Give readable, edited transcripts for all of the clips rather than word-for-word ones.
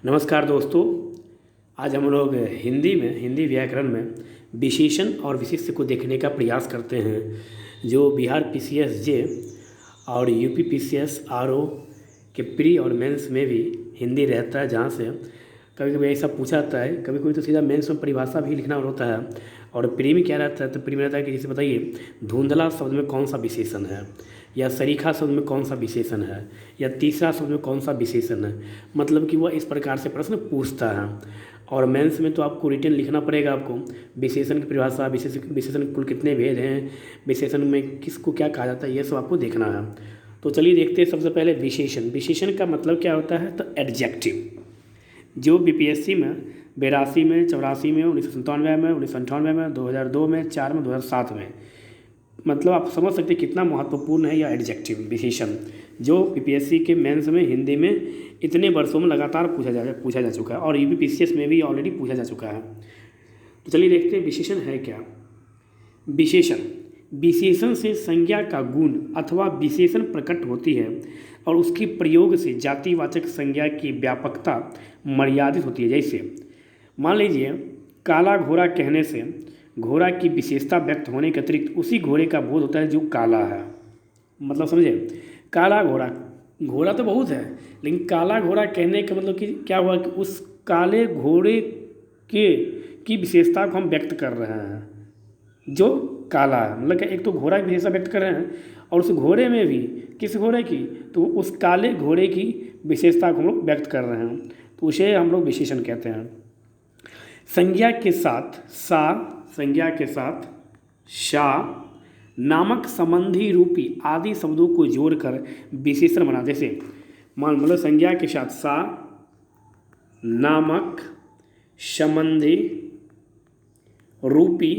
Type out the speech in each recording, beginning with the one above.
नमस्कार दोस्तों। आज हम लोग हिंदी व्याकरण में विशेषण और विशिष्ट को देखने का प्रयास करते हैं। जो बिहार पीसीएस जे और यूपी पीसीएस आरओ के प्री और मेंस में भी हिंदी रहता है, जहाँ से कभी कभी ऐसा पूछा जाता है। कभी कभी तो सीधा मेंस में परिभाषा भी लिखना होता है। और प्री में क्या रहता है, तो प्री में रहता है कि जैसे बताइए धुंधला शब्द में कौन सा विशेषण है, या सरीखा शब्द में कौन सा विशेषण है, या तीसरा शब्द में कौन सा विशेषण है। मतलब कि वह इस प्रकार से प्रश्न पूछता है। और मेंस में तो आपको रिटन लिखना पड़ेगा। आपको विशेषण की परिभाषा, विशेषण कुल कितने भेद हैं, विशेषण में किसको क्या कहा जाता है, ये सब आपको देखना है। तो चलिए देखते हैं। सबसे पहले विशेषण। विशेषण का मतलब क्या होता है, तो एडजेक्टिव। जो बीपीएससी में 82 में, 84 में, 1997 में, 1998 में, 2002 में, 4 में, 2007 में, मतलब आप समझ सकते हैं कितना महत्वपूर्ण है यह एडजेक्टिव विशेषण, जो बीपीएससी के मेंस में हिंदी में इतने वर्षों में लगातार पूछा जा चुका है, और यूपी पीसीएस में भी ऑलरेडी पूछा जा चुका है। तो चलिए देखते हैं विशेषण है क्या। विशेषण, विशेषण से संज्ञा का गुण अथवा विशेषण प्रकट होती है, और उसके प्रयोग से जातिवाचक संज्ञा की व्यापकता मर्यादित होती है। जैसे मान लीजिए काला घोड़ा कहने से घोड़ा की विशेषता व्यक्त होने के अतिरिक्त उसी घोड़े का बोध होता है जो काला है। मतलब समझे, काला घोड़ा, घोड़ा तो बहुत है, लेकिन काला घोड़ा कहने का मतलब कि क्या हुआ कि उस काले घोड़े की विशेषता को हम व्यक्त कर रहे हैं जो काला है। मतलब कि एक तो घोड़ा की विशेषता व्यक्त कर रहे हैं, और उस घोड़े में भी किस घोड़े की, तो उस काले घोड़े की विशेषता को हम लोग व्यक्त कर रहे हैं, तो उसे हम लोग विशेषण कहते हैं। संज्ञा के साथ सा, संज्ञा के साथ शा नामक संबंधी रूपी आदि शब्दों को जोड़कर विशेषण बना। जैसे मतलब संज्ञा के साथ सा नामक संबंधी रूपी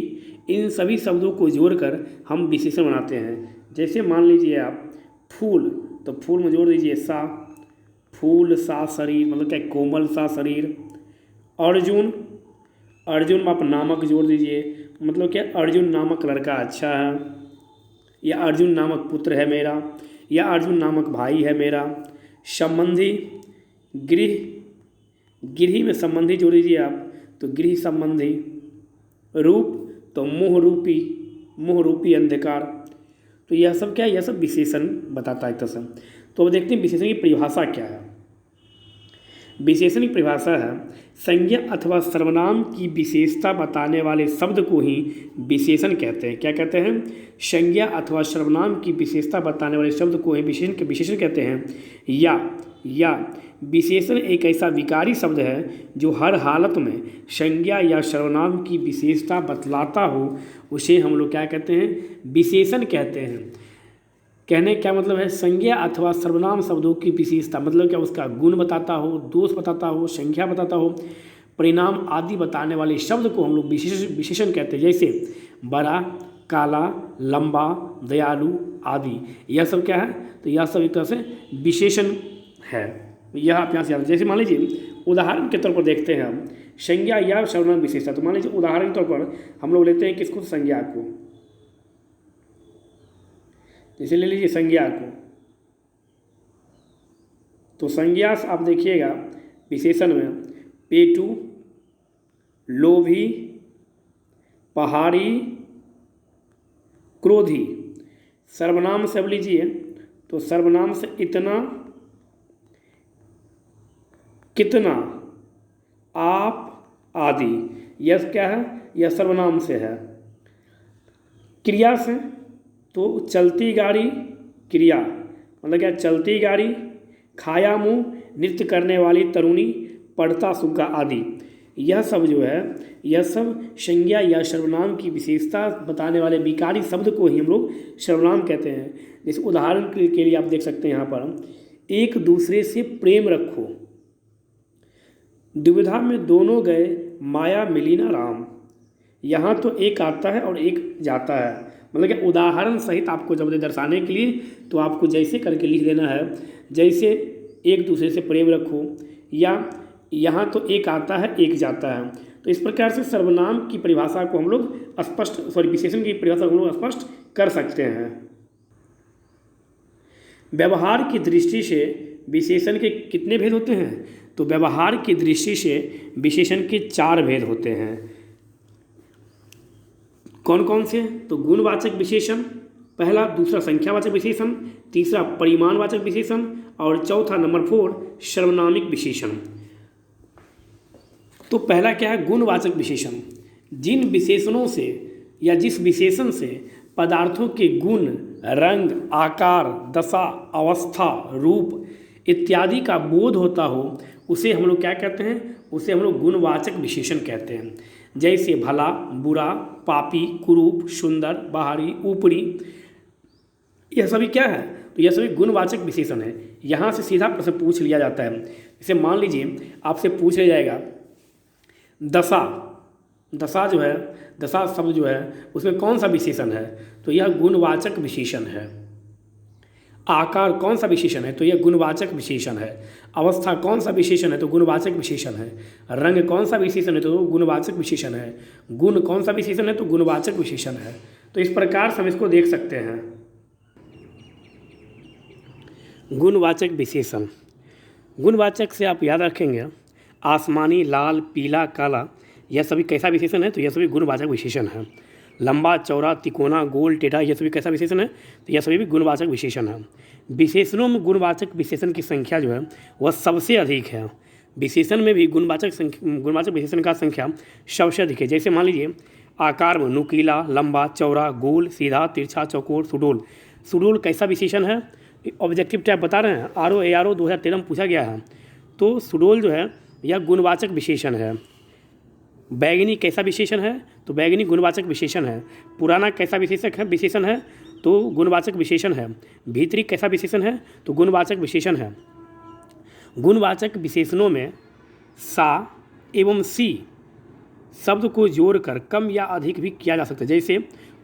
इन सभी शब्दों को जोड़कर हम विशेषण बनाते हैं। जैसे मान लीजिए आप फूल, तो फूल में जोड़ दीजिए सा, फूल सा शरीर, मतलब क्या कोमल सा शरीर। अर्जुन, अर्जुन में आप नामक जोड़ दीजिए, मतलब क्या अर्जुन नामक लड़का अच्छा है, या अर्जुन नामक पुत्र है मेरा, या अर्जुन नामक भाई है मेरा। संबंधी, गृह, गृह में संबंधी जोड़ दीजिए आप, तो गृह संबंधी। रूप, तो मोह रूपी, मोह रूपी अंधकार। तो यह सब क्या है, यह सब विशेषण बताता है एक तरह से। तो अब देखते हैं विशेषण की परिभाषा क्या है। विशेषण की परिभाषा है संज्ञा अथवा सर्वनाम की विशेषता बताने वाले शब्द को ही विशेषण कहते हैं। क्या कहते हैं, संज्ञा अथवा सर्वनाम की विशेषता बताने वाले शब्द को ही विशेषण कहते हैं। या विशेषण एक ऐसा विकारी शब्द है जो हर हालत में संज्ञा या सर्वनाम की विशेषता बतलाता हो, उसे हम लोग क्या कहते हैं, विशेषण कहते हैं। कहने क्या मतलब है, संज्ञा अथवा सर्वनाम शब्दों की विशेषता, मतलब क्या उसका गुण बताता हो, दोष बताता हो, संख्या बताता हो, परिणाम आदि बताने वाले शब्द को हम लोग विशेषण कहते हैं। जैसे बड़ा, काला, लंबा, दयालु आदि, यह सब क्या है, तो यह सब एक तरह से विशेषण है। यह आप यहाँ से याद, जैसे मान लीजिए उदाहरण के तौर पर देखते हैं हम संज्ञा या सर्वनाम विशेषता। तो मान लीजिए उदाहरण के तौर पर हम लोग लेते हैं किसको, संज्ञा को। जैसे ले लीजिए संज्ञा को, तो संज्ञा से आप देखिएगा विशेषण में पेटू, लोभी, पहाड़ी, क्रोधी। सर्वनाम से अब लीजिए, तो सर्वनाम से इतना, कितना, आप आदि, यह क्या है, यह सर्वनाम से है। क्रिया से तो चलती गाड़ी, क्रिया मतलब क्या, चलती गाड़ी, खाया मुंह, नृत्य करने वाली तरुणी, पढ़ता सुग्गा आदि। यह सब जो है, यह सब संज्ञा या सर्वनाम की विशेषता बताने वाले विकारी शब्द को ही हम लोग सर्वनाम कहते हैं। जैसे उदाहरण के लिए आप देख सकते हैं यहाँ पर, एक दूसरे से प्रेम रखो, दुविधा में दोनों गए, माया मिली ना राम। यहाँ तो एक आता है और एक जाता है। मतलब कि उदाहरण सहित आपको जब दर्शाने के लिए, तो आपको जैसे करके लिख देना है, जैसे एक दूसरे से प्रेम रखो, या यहाँ तो एक आता है एक जाता है। तो इस प्रकार से सर्वनाम की परिभाषा को हम लोग विशेषण की परिभाषा को हम लोग स्पष्ट कर सकते हैं। व्यवहार की दृष्टि से विशेषण के कितने भेद होते हैं? तो व्यवहार की दृष्टि से विशेषण के 4 भेद होते हैं। कौन कौन से? तो गुणवाचक विशेषण पहला, दूसरा संख्यावाचक विशेषण, तीसरा परिमाणवाचक विशेषण और चौथा नंबर 4 सर्वनामिक विशेषण। तो पहला क्या है? गुणवाचक विशेषण। जिन विशेषणों से या जिस विशेषण से पदार्थों के गुण, रंग, आकार, दशा, अवस्था, रूप इत्यादि का बोध होता हो उसे हम लोग क्या कहते हैं? उसे हम लोग गुणवाचक विशेषण कहते हैं। जैसे भला, बुरा, पापी, कुरूप, सुंदर, बाहरी, ऊपरी, यह सभी क्या है? तो यह सभी गुणवाचक विशेषण है। यहाँ से सीधा प्रश्न पूछ लिया जाता है। जैसे मान लीजिए आपसे पूछ लिया जाएगा दशा, दशा जो है, दशा शब्द जो है उसमें कौन सा विशेषण है? तो यह गुणवाचक विशेषण है। आकार कौन सा विशेषण है? तो यह गुणवाचक विशेषण है। अवस्था कौन सा विशेषण है? तो गुणवाचक विशेषण है। रंग कौन सा विशेषण है? तो गुणवाचक विशेषण है। गुण कौन सा विशेषण है? तो गुणवाचक विशेषण है। तो इस प्रकार से हम इसको देख सकते हैं। गुणवाचक विशेषण, गुणवाचक से आप याद रखेंगे आसमानी, लाल, पीला, काला, यह सभी कैसा विशेषण है? तो यह सभी गुणवाचक विशेषण है। लंबा, चौड़ा, तिकोना, गोल, टेढ़ा, यह सभी कैसा विशेषण है? तो यह सभी भी गुणवाचक विशेषण है। विशेषणों में गुणवाचक विशेषण की संख्या जो है वह सबसे अधिक है। विशेषण में भी गुणवाचक विशेषण का संख्या सबसे अधिक है। जैसे मान लीजिए आकार में नुकीला, लंबा, चौड़ा, गोल, सीधा, तिरछा, चौकोर, सुडोल। सुडोल कैसा विशेषण है? ऑब्जेक्टिव टाइप बता रहे हैं, RO 2013 में पूछा गया है। तो सुडोल जो है यह गुणवाचक विशेषण है। बैगनी कैसा विशेषण है? तो बैगनी गुणवाचक विशेषण है। पुराना कैसा विशेषण है? तो गुणवाचक विशेषण है। भीतरी कैसा विशेषण है? तो गुणवाचक विशेषण है। गुणवाचक विशेषणों में सा एवं सी शब्द को जोड़कर कम या अधिक भी किया जा सकता है। जैसे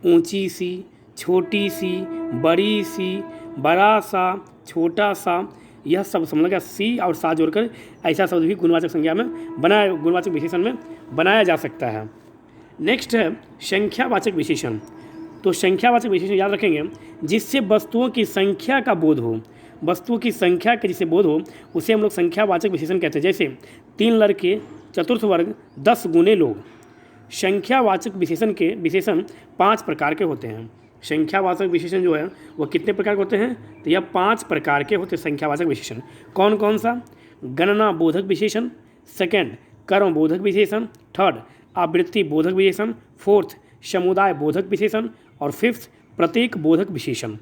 ऊंची सी, छोटी सी, बड़ी सी, बड़ा सा, छोटा सा, यह सब समझ लगा सी और सा जोड़कर ऐसा शब्द भी गुणवाचक विशेषण में बनाया जा सकता है। नेक्स्ट है संख्यावाचक विशेषण। तो संख्यावाचक विशेषण याद रखेंगे जिससे वस्तुओं की संख्या का बोध हो, वस्तुओं की संख्या के जिसे बोध हो उसे हम लोग संख्यावाचक विशेषण कहते हैं। जैसे 3 लड़के, चतुर्थ वर्ग, 10 गुने लोग। संख्यावाचक विशेषण 5 प्रकार के होते हैं। संख्यावाचक विशेषण जो है वह कितने प्रकार के होते हैं? तो यह 5 प्रकार के होते हैं संख्यावाचक विशेषण। कौन कौन सा? गणना बोधक विशेषण, सेकंड कर्म बोधक विशेषण, थर्ड आवृत्ति बोधक विशेषण, फोर्थ समुदाय बोधक विशेषण और फिफ्थ प्रतीक बोधक विशेषण।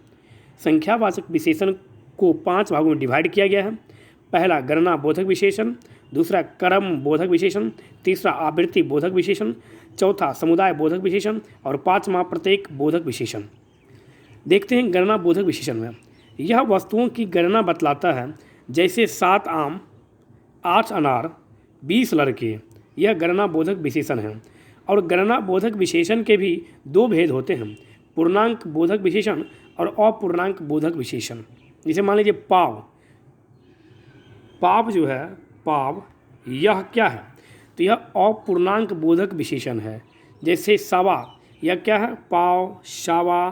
संख्यावाचक विशेषण को 5 भागों में डिवाइड किया गया है। पहला गणना बोधक विशेषण, दूसरा कर्म बोधक विशेषण, तीसरा आवृत्ति बोधक विशेषण, चौथा समुदाय बोधक विशेषण और 5वां प्रत्येक बोधक विशेषण। देखते हैं गणना बोधक विशेषण में यह वस्तुओं की गणना बतलाता है। जैसे 7 आम, 8 अनार, 20 लड़के, यह गणना बोधक विशेषण है। और गणना बोधक विशेषण के भी 2 भेद होते हैं, पूर्णांक बोधक विशेषण और अपूर्णांक बोधक विशेषण। जैसे मान लीजिए पाव, पाव जो है पाव, यह क्या है? तो यह अपूर्णांक बोधक विशेषण है। जैसे सवा, यह क्या है? पाव, सवा,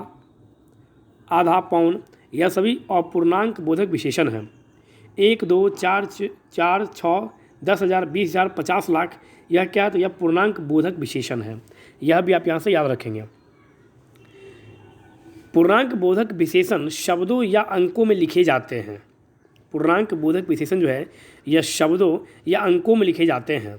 आधा पौन, यह सभी अपूर्णांक बोधक विशेषण है। 1, 2, 4, 6, 10,000, 20,000, 50 लाख, यह क्या है? तो यह पूर्णांक बोधक विशेषण है। यह भी आप यहाँ से याद रखेंगे। पूर्णांक बोधक विशेषण शब्दों या अंकों में लिखे जाते हैं। पूर्णांक बोधक विशेषण जो है यह शब्दों या अंकों में लिखे जाते हैं।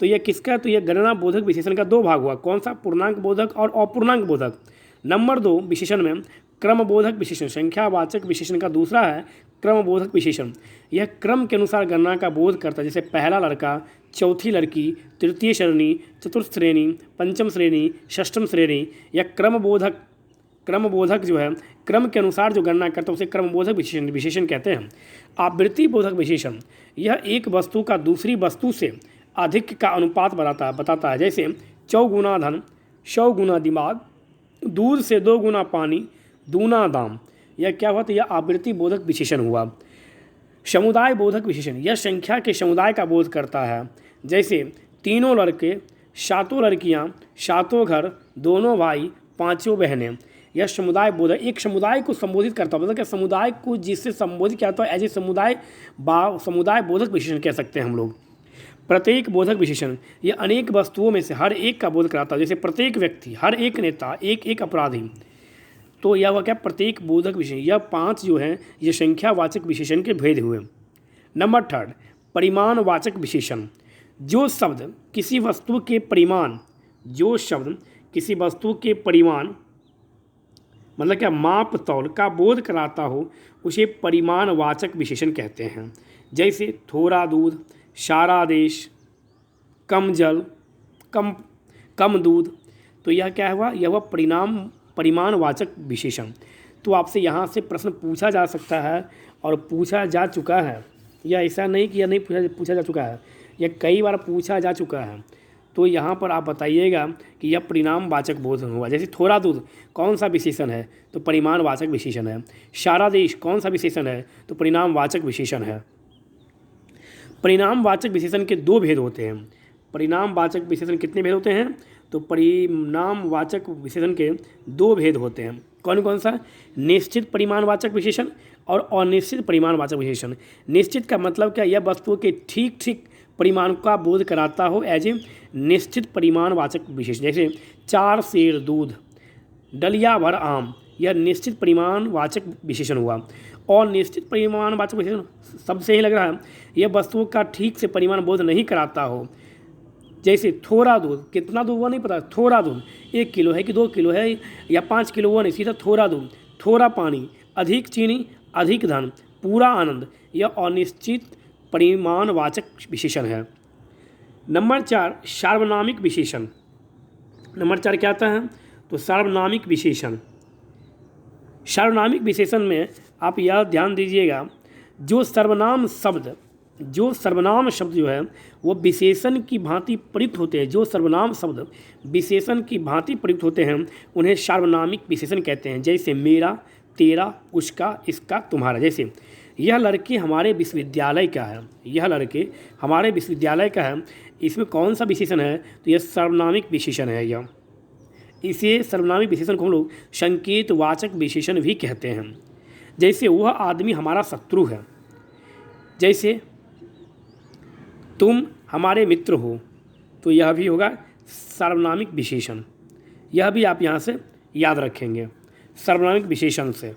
तो यह किसका? तो यह गणना बोधक विशेषण का 2 भाग हुआ। कौन सा? पूर्णांक बोधक और अपूर्णांक बोधक। नंबर 2 विशेषण में क्रम बोधक विशेषण, संख्यावाचक विशेषण का दूसरा है क्रम बोधक विशेषण। यह क्रम के अनुसार गणना का बोध करता है। जैसे पहला लड़का, चौथी लड़की, तृतीय श्रेणी, चतुर्थ श्रेणी, पंचम श्रेणी, षष्ठम श्रेणी। यह क्रम बोधक जो है क्रम के अनुसार जो गणना करता है उसे क्रम बोधक विशेषण कहते हैं। आवृत्ति बोधक विशेषण, यह एक वस्तु का दूसरी वस्तु से अधिक का अनुपात बताता है। जैसे 4 गुना धन, 100 गुना दिमाग, दूध से 2 गुना पानी, दूना दाम। यह क्या हुआ? तो यह आवृत्ति बोधक विशेषण हुआ। समुदाय बोधक विशेषण, यह संख्या के समुदाय का बोध करता है। जैसे 3 लड़के, 7 लड़कियाँ, 7 घर, दोनों भाई, 5 बहनें। यह समुदाय बोधक, एक समुदाय को संबोधित करता है, मतलब क्या समुदाय को जिससे संबोधित किया जाता है एज ए समुदाय बोधक विशेषण कह सकते हैं हम लोग। प्रत्येक बोधक विशेषण, ये अनेक वस्तुओं में से हर एक का बोध कराता है, जैसे प्रत्येक व्यक्ति, हर एक नेता, एक एक अपराधी। तो यह वह क्या प्रत्येक बोधक विशेषण, यह 5 जो है ये संख्यावाचक विशेषण के भेद हुए। नंबर 3 परिमाणवाचक विशेषण, जो शब्द किसी वस्तु के परिमाण, जो शब्द किसी वस्तु के परिमाण मतलब क्या माप तौल का बोध कराता हो उसे परिमाणवाचक विशेषण कहते हैं। जैसे थोड़ा दूध, सारा देश, कम जल, कम दूध। तो यह क्या हुआ, यह हुआ परिमाणवाचक विशेषण। तो आपसे यहाँ से प्रश्न पूछा जा सकता है और पूछा जा चुका है, यह ऐसा नहीं कि यह नहीं पूछा जा चुका है, यह कई बार पूछा जा चुका है। तो यहाँ पर आप बताइएगा कि यह परिणामवाचक बोध हुआ। जैसे थोड़ा दूध कौन सा विशेषण है, तो परिमाणवाचक विशेषण है। सारा देश कौन सा विशेषण है, तो परिणामवाचक विशेषण है। परिणामवाचक विशेषण के 2 भेद होते हैं। परिणामवाचक विशेषण कितने भेद होते हैं, तो परिणामवाचक विशेषण के 2 भेद होते हैं। कौन कौन सा, निश्चित परिमाणवाचक विशेषण और अनिश्चित परिमाणवाचक विशेषण। निश्चित का मतलब क्या, यह वस्तुओं के ठीक ठीक परिमाण का बोध कराता हो एज ए निश्चित परिमाणवाचक विशेषण। जैसे 4 सेर दूध, डलिया भर आम, यह निश्चित परिमाणवाचक विशेषण हुआ। और निश्चित परिमाणवाचक विशेषण सबसे ही लग रहा है, यह वस्तुओं का ठीक से परिमाण बोध नहीं कराता हो। जैसे थोड़ा दूध, कितना दूध वो नहीं पता, थोड़ा दूध 1 किलो है कि 2 किलो है या 5 किलो वो नहीं, सीधा थोड़ा दूध। थोड़ा पानी, अधिक चीनी, अधिक धन, पूरा आनंद, यह अनिश्चित परिमाणवाचक विशेषण है। नंबर 4 सार्वनामिक विशेषण। नंबर 4 क्या आता है, तो सार्वनामिक विशेषण। सार्वनामिक विशेषण में आप यह ध्यान दीजिएगा, जो सर्वनाम शब्द जो है वो विशेषण की भांति प्रयुक्त होते हैं, जो सर्वनाम शब्द विशेषण की भांति प्रयुक्त होते हैं उन्हें सार्वनामिक विशेषण कहते हैं। जैसे मेरा, तेरा, उसका, इसका, तुम्हारा। जैसे यह लड़के हमारे विश्वविद्यालय का है, यह लड़के हमारे विश्वविद्यालय का है, इसमें कौन सा विशेषण है, तो यह सर्वनामिक विशेषण है। यह इसे सर्वनामिक विशेषण को हम लोग संकेतवाचक विशेषण भी कहते हैं। जैसे वह आदमी हमारा शत्रु है, जैसे तुम हमारे मित्र हो, तो यह भी होगा सार्वनामिक विशेषण। यह भी आप यहाँ से याद रखेंगे सार्वनामिक विशेषण से।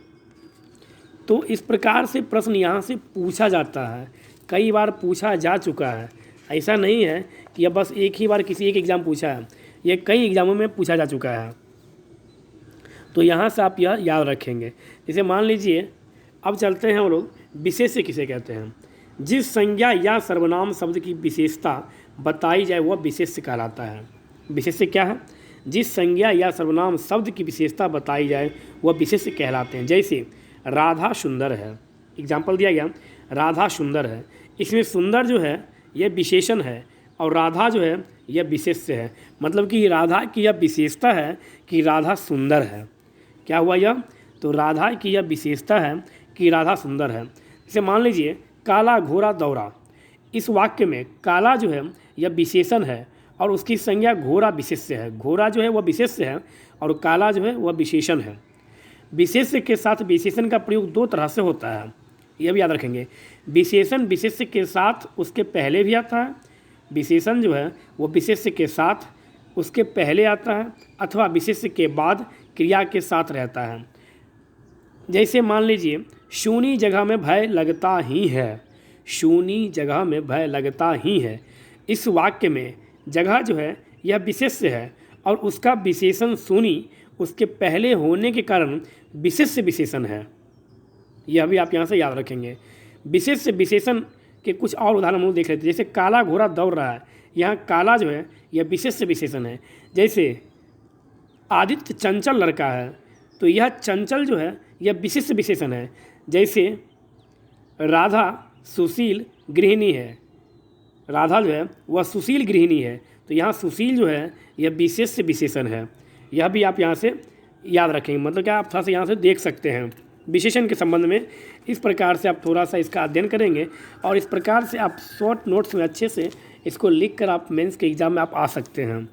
तो इस प्रकार से प्रश्न यहाँ से पूछा जाता है, कई बार पूछा जा चुका है। ऐसा नहीं है कि यह बस एक ही बार किसी एक एग्ज़ाम पूछा है, यह कई एग्ज़ामों में पूछा जा चुका है। तो यहाँ से आप यह याद रखेंगे। जैसे मान लीजिए, अब चलते हैं हम लोग विशेष्य किसे कहते हैं। जिस संज्ञा या सर्वनाम शब्द की विशेषता बताई जाए वह विशेष्य कहलाता है। विशेष्य क्या है, जिस संज्ञा या सर्वनाम शब्द की विशेषता बताई जाए वह विशेष्य कहलाते हैं। जैसे राधा सुंदर है, एग्जाम्पल दिया गया, राधा सुंदर है, इसमें सुंदर जो है यह विशेषण है और राधा जो है यह विशेष्य है। मतलब कि राधा की यह विशेषता है कि राधा सुंदर है। क्या हुआ यह, तो राधा की यह विशेषता है कि राधा सुंदर है। जैसे मान लीजिए काला घोड़ा दौड़ा, इस वाक्य में काला जो है यह विशेषण है और उसकी संज्ञा घोड़ा विशेष्य है। घोड़ा जो है वह विशेष्य है और काला जो है वह विशेषण है। विशेष्य के साथ विशेषण का प्रयोग 2 तरह से होता है, यह भी याद रखेंगे। विशेषण विशेष्य के साथ उसके पहले भी आता है, विशेषण जो है वो विशेष्य के साथ उसके पहले आता है अथवा विशेष्य के बाद क्रिया के साथ रहता है। जैसे मान लीजिए शूनी जगह में भय लगता ही है, शूनी जगह में भय लगता ही है। इस वाक्य में जगह जो है यह विशेष्य है और उसका विशेषण शूनी उसके पहले होने के कारण विशेष्य विशेषण है। यह भी आप यहाँ से याद रखेंगे। विशेष्य विशेषण के कुछ और उदाहरण हम लोग देख लेते हैं। जैसे काला घोड़ा दौड़ रहा है, यहाँ काला जो है यह विशेष्य विशेषण है। जैसे आदित्य चंचल लड़का है, तो यह चंचल जो है यह विशेष्य विशेषण है। जैसे राधा सुशील गृहिणी है, राधा जो है वह सुशील गृहिणी है, तो यहाँ सुशील जो है यह विशेष्य विशेषण है। यह भी आप यहाँ से याद रखेंगे। मतलब क्या, आप थोड़ा सा यहाँ से देख सकते हैं विशेषण के संबंध में। इस प्रकार से आप थोड़ा सा इसका अध्ययन करेंगे और इस प्रकार से आप शॉर्ट नोट्स में अच्छे से इसको लिख कर आप मेंस के एग्ज़ाम में आप आ सकते हैं।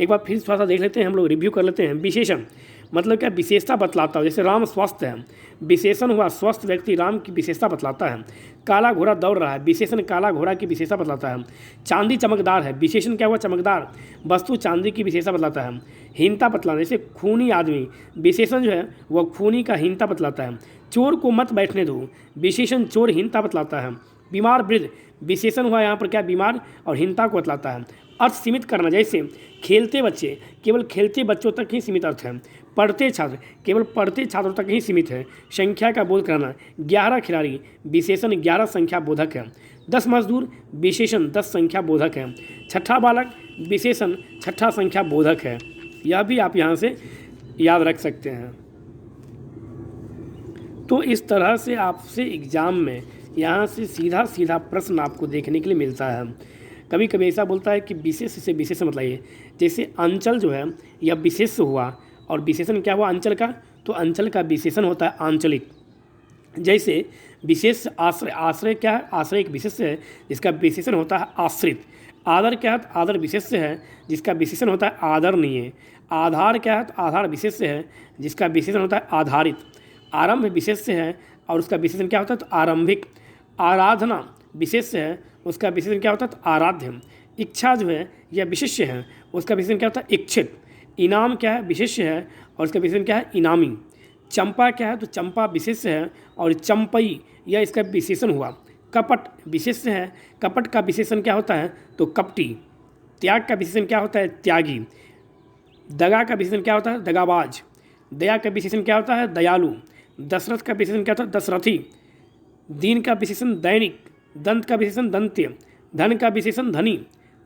एक बार फिर थोड़ा सा देख लेते हैं, हम लोग रिव्यू कर लेते हैं। विशेषण मतलब क्या, विशेषता बतलाता हो। जैसे राम स्वस्थ है, विशेषण हुआ स्वस्थ व्यक्ति राम की विशेषता बतलाता है। काला घोड़ा दौड़ रहा है, विशेषण काला घोड़ा की विशेषता बतलाता है। चांदी चमकदार है, विशेषण क्या हुआ, चमकदार वस्तु चांदी की विशेषता बतलाता है। हीनता बतलाना, जैसे खूनी आदमी, विशेषण जो है वह खूनी का हीनता बतलाता है। चोर को मत बैठने दो, विशेषण चोर हीनता बतलाता है। बीमार वृद्ध, विशेषण हुआ यहाँ पर क्या, बीमार और हीनता को बतलाता है। अर्थ सीमित करना, जैसे खेलते बच्चे, केवल खेलते बच्चों तक ही सीमित अर्थ है। पढ़ते छात्र, केवल पढ़ते छात्रों तक ही सीमित है। संख्या का बोध कराना, 11 खिलाड़ी, विशेषण 11 संख्या बोधक है। 10 मजदूर, विशेषण 10 संख्या बोधक है। छठा बालक, विशेषण छठा संख्या बोधक है। यह भी आप यहाँ से याद रख सकते हैं। तो इस तरह से आपसे एग्ज़ाम में यहाँ से सीधा सीधा प्रश्न आपको देखने के लिए मिलता है। कभी कभी ऐसा बोलता है कि विशेष से विशेष मतलब, जैसे अंचल जो है यह विशेष हुआ और विशेषण क्या हुआ अंचल का, तो अंचल का विशेषण होता है आंचलिक। जैसे विशेष आश्रय, आश्रय क्या है, आश्रय एक विशेष है जिसका विशेषण होता है आश्रित। आदर क्या है, आदर विशेष है जिसका विशेषण होता है आदरणीय। आधार क्या है, आधार विशेष है जिसका विशेषण होता है आधारित। आरंभ विशेष है और उसका विशेषण क्या होता है, तो आरंभिक। आराधना विशेष है, उसका विशेषण क्या होता है, तो आराध्य। इच्छा जो है यह विशेष्य है, उसका विशेषण क्या होता है, इच्छित। इनाम क्या है, विशेष्य है और उसका विशेषण क्या है, इनामी। चंपा क्या है, तो चंपा विशेष्य है और चंपई यह इसका विशेषण हुआ। कपट विशेष्य है, कपट का विशेषण क्या होता है, तो कपटी। त्याग का विशेषण क्या होता है, त्यागी। दगा का विशेषण क्या होता है, दगाबाज। दया का विशेषण क्या होता है, दयालु। दशरथ का विशेषण क्या होता है, दशरथी। दीन का विशेषण दैनिक। दंत का विशेषण दंत्य। धन का विशेषण धनी।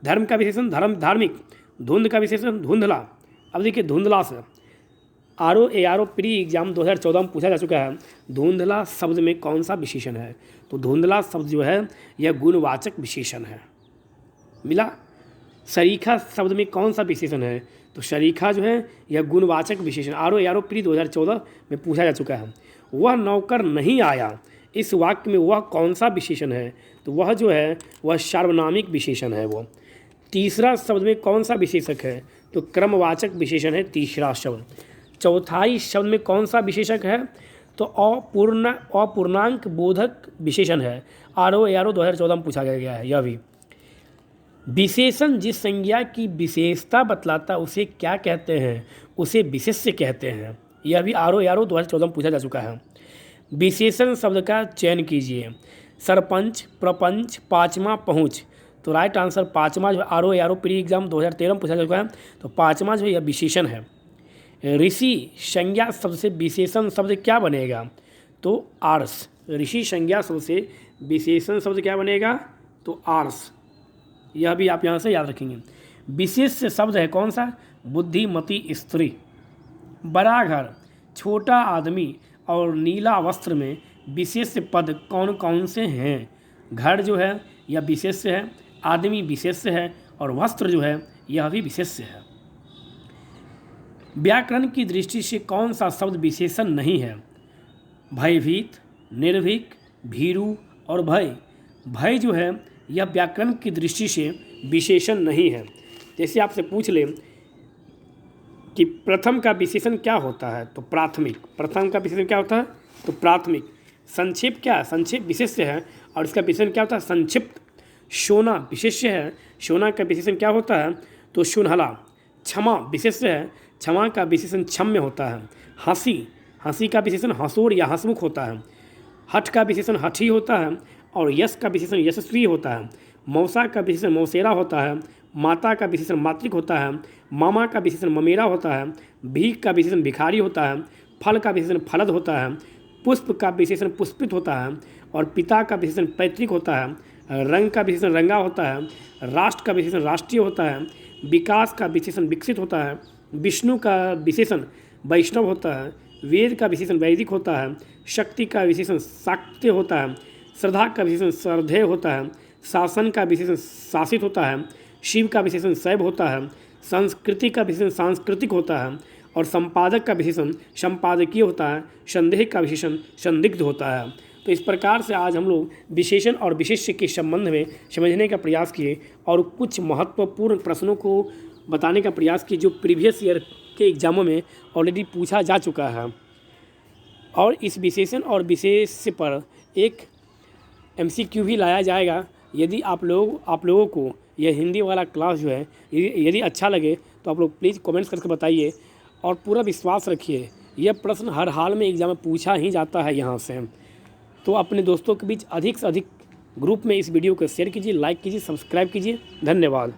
धर्म का विशेषण धर्म धार्मिक। धुंध का विशेषण धुंधला। अब देखिए धुंधला से आरओ प्री एग्जाम 2014 में पूछा जा चुका है, धुंधला शब्द में कौन सा विशेषण है, तो धुंधला शब्द जो है यह गुणवाचक विशेषण है। मिला। शरीखा शब्द में कौन सा विशेषण है, तो शरीखा जो है यह गुणवाचक विशेषण आरओ प्री 2014 में पूछा जा चुका है। वह नौकर नहीं आया, इस वाक्य में वह कौन सा विशेषण है, तो वह जो है वह सार्वनामिक विशेषण है। वो तीसरा शब्द में कौन सा विशेषक है, तो क्रमवाचक विशेषण है तीसरा शब्द। चौथाई शब्द में कौन सा विशेषक है, तो अपूर्णांक बोधक विशेषण है। आरओ 2014 में पूछा गया है। यह भी विशेषण जिस संज्ञा की विशेषता बतलाता उसे क्या कहते हैं, उसे विशेष्य कहते हैं। यह भी आरओ 2014 में पूछा जा चुका है। विशेषण शब्द का चयन कीजिए। सरपंच, प्रपंच, पाँचवा पहुँच, तो राइट आंसर पाँचवा जो आरओ प्री एग्जाम 2013 में पूछा जा चुका है, तो पाँचवा जो यह विशेषण है। ऋषि संज्ञा शब्द से विशेषण शब्द क्या बनेगा, तो आर्स। ऋषि संज्ञा शब्द से विशेषण शब्द क्या बनेगा, तो आर्स। यह भी आप यहाँ से याद रखेंगे। विशेष शब्द है कौन सा, बुद्धिमती स्त्री। बड़ा घर, छोटा आदमी और नीला वस्त्र में विशेष पद कौन कौन से हैं। घर जो है यह विशेष है, आदमी विशेष है और वस्त्र जो है यह भी विशेष है। व्याकरण की दृष्टि से कौन सा शब्द विशेषण नहीं है, भयभीत, निर्भीक, भीरू और भय। भय जो है यह व्याकरण की दृष्टि से विशेषण नहीं है। जैसे आपसे पूछ ले कि प्रथम का विशेषण क्या होता है, तो प्राथमिक। प्रथम का विशेषण क्या होता है, तो प्राथमिक। संक्षेप क्या है, संक्षेप विशेष्य है और इसका विशेषण क्या होता है, संक्षिप्त। शोना विशेष्य है, शोना का विशेषण क्या होता है, तो शुनहला। क्षमा विशेष्य है, क्षमा का विशेषण क्षम्य होता है। हंसी, हंसी का विशेषण हंसोर या हंसमुख होता है। हठ का विशेषण हठी होता है और यश का विशेषण यशस्वी होता है। मौसा का विशेषण मौसेरा होता है। माता का विशेषण मातृक होता है। मामा का विशेषण ममेरा होता है। भीख का विशेषण भिखारी होता है। फल का विशेषण फलद होता है। पुष्प का विशेषण पुष्पित होता है और पिता का विशेषण पैतृक होता है। रंग का विशेषण रंगा होता है। राष्ट्र का विशेषण राष्ट्रीय होता है। विकास का विशेषण विकसित होता है। विष्णु का विशेषण वैष्णव होता है। वेद का विशेषण वैदिक होता है। शक्ति का विशेषण शाक्त्य होता है। श्रद्धा का विशेषण श्रद्धेय होता है। शासन का विशेषण शासित होता है। शिव का विशेषण शैव होता है। संस्कृति का विशेषण सांस्कृतिक होता है और संपादक का विशेषण संपादकीय होता है। संदेह का विशेषण संदिग्ध होता है। तो इस प्रकार से आज हम लोग विशेषण और विशेष्य के संबंध में समझने का प्रयास किए और कुछ महत्वपूर्ण प्रश्नों को बताने का प्रयास किए जो प्रीवियस ईयर के एग्ज़ामों में ऑलरेडी पूछा जा चुका है। और इस विशेषण और विशेष पर एक MCQ भी लाया जाएगा। यदि आप लोगों को यह हिंदी वाला क्लास जो है यदि अच्छा लगे तो आप लोग प्लीज़ कमेंट्स करके बताइए और पूरा विश्वास रखिए, यह प्रश्न हर हाल में एग्ज़ाम में पूछा ही जाता है यहाँ से। तो अपने दोस्तों के बीच अधिक से अधिक ग्रुप में इस वीडियो को शेयर कीजिए, लाइक कीजिए, सब्सक्राइब कीजिए। धन्यवाद।